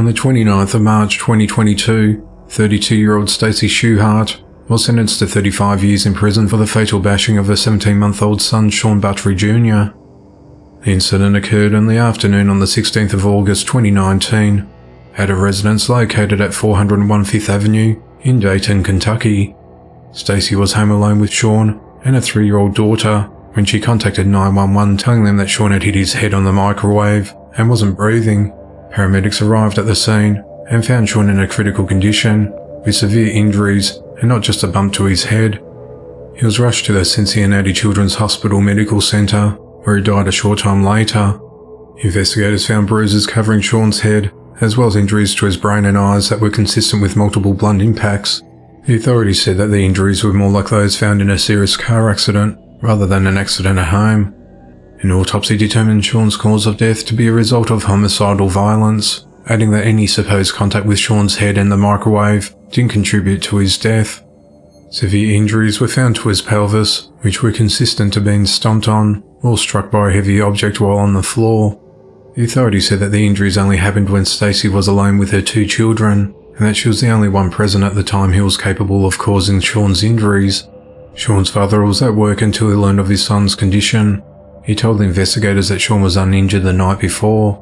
On the 29th of March 2022, 32-year-old Stacey Schuhart was sentenced to 35 years in prison for the fatal bashing of her 17-month-old son Sean Buttery Jr. The incident occurred in the afternoon on the 16th of August 2019 at a residence located at 401 Fifth Avenue in Dayton, Kentucky. Stacey was home alone with Sean and a 3-year-old daughter when she contacted 911 telling them that Sean had hit his head on the microwave and wasn't breathing. Paramedics arrived at the scene and found Sean in a critical condition with severe injuries and not just a bump to his head. He was rushed to the Cincinnati Children's Hospital Medical Center, where he died a short time later. Investigators found bruises covering Sean's head, as well as injuries to his brain and eyes that were consistent with multiple blunt impacts. The authorities said that the injuries were more like those found in a serious car accident, rather than an accident at home. An autopsy determined Sean's cause of death to be a result of homicidal violence, adding that any supposed contact with Sean's head and the microwave didn't contribute to his death. Severe injuries were found to his pelvis, which were consistent to being stomped on or struck by a heavy object while on the floor. The authorities said that the injuries only happened when Stacey was alone with her 2 children, and that she was the only one present at the time he was capable of causing Sean's injuries. Sean's father was at work until he learned of his son's condition. He told the investigators that Sean was uninjured the night before.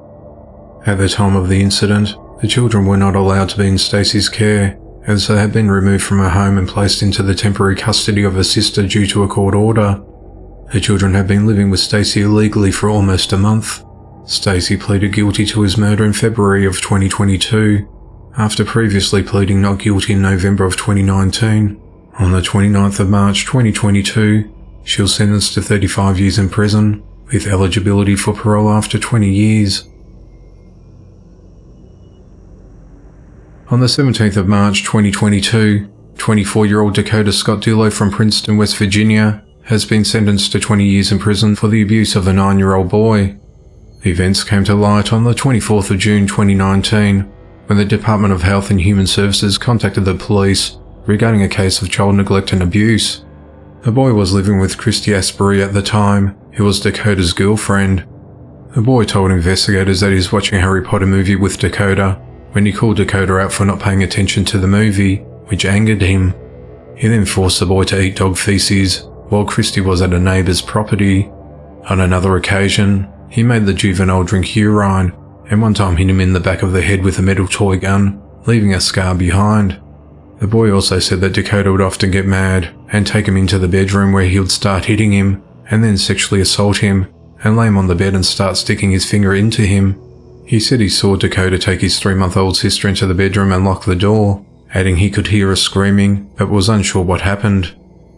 At the time of the incident, the children were not allowed to be in Stacey's care, as they had been removed from her home and placed into the temporary custody of her sister due to a court order. The children had been living with Stacey illegally for almost a month. Stacey pleaded guilty to his murder in February of 2022, after previously pleading not guilty in November of 2019. On the 29th of March 2022, she was sentenced to 35 years in prison, with eligibility for parole after 20 years. On the 17th of March 2022, 24-year-old Dakota Scott Dillow from Princeton, West Virginia, has been sentenced to 20 years in prison for the abuse of a 9-year-old boy. The events came to light on the 24th of June 2019, when the Department of Health and Human Services contacted the police regarding a case of child neglect and abuse. The boy was living with Christy Asbury at the time, who was Dakota's girlfriend. The boy told investigators that he was watching a Harry Potter movie with Dakota when he called Dakota out for not paying attention to the movie, which angered him. He then forced the boy to eat dog feces while Christy was at a neighbour's property. On another occasion, he made the juvenile drink urine, and one time hit him in the back of the head with a metal toy gun, leaving a scar behind. The boy also said that Dakota would often get mad and take him into the bedroom where he would start hitting him and then sexually assault him and lay him on the bed and start sticking his finger into him. He said he saw Dakota take his 3-month-old sister into the bedroom and lock the door, adding he could hear her screaming but was unsure what happened.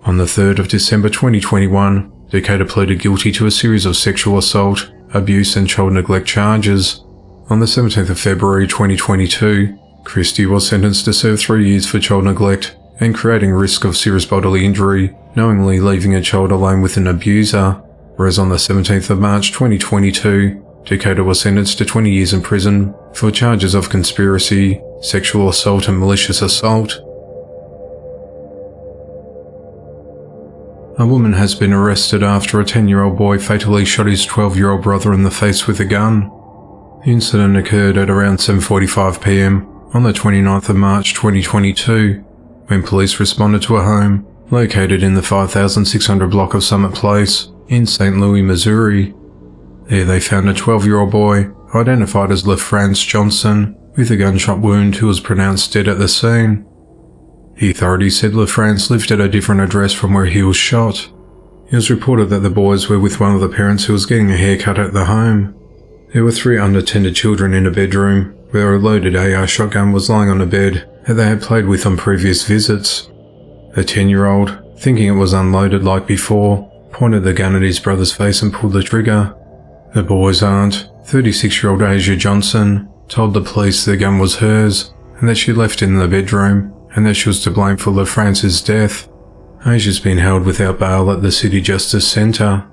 On the 3rd of December 2021, Dakota pleaded guilty to a series of sexual assault, abuse and child neglect charges. On the 17th of February 2022, Christy was sentenced to serve 3 years for child neglect and creating risk of serious bodily injury, knowingly leaving a child alone with an abuser, whereas on the 17th of March 2022, Dakota was sentenced to 20 years in prison for charges of conspiracy, sexual assault and malicious assault. A woman has been arrested after a 10-year-old boy fatally shot his 12-year-old brother in the face with a gun. The incident occurred at around 7:45 p.m. on the 29th of March 2022, when police responded to a home located in the 5600 block of Summit Place in St. Louis, Missouri. There they found a 12-year-old boy, identified as LaFrance Johnson, with a gunshot wound who was pronounced dead at the scene. The authorities said LaFrance lived at a different address from where he was shot. It was reported that the boys were with one of the parents who was getting a haircut at the home. There were 3 unattended children in a bedroom, where a loaded AR shotgun was lying on a bed that they had played with on previous visits. The 10-year-old, thinking it was unloaded like before, pointed the gun at his brother's face and pulled the trigger. The boy's aunt, 36-year-old Asia Johnson, told the police the gun was hers and that she left it in the bedroom and that she was to blame for LaFrance's death. Asia's been held without bail at the City Justice Centre.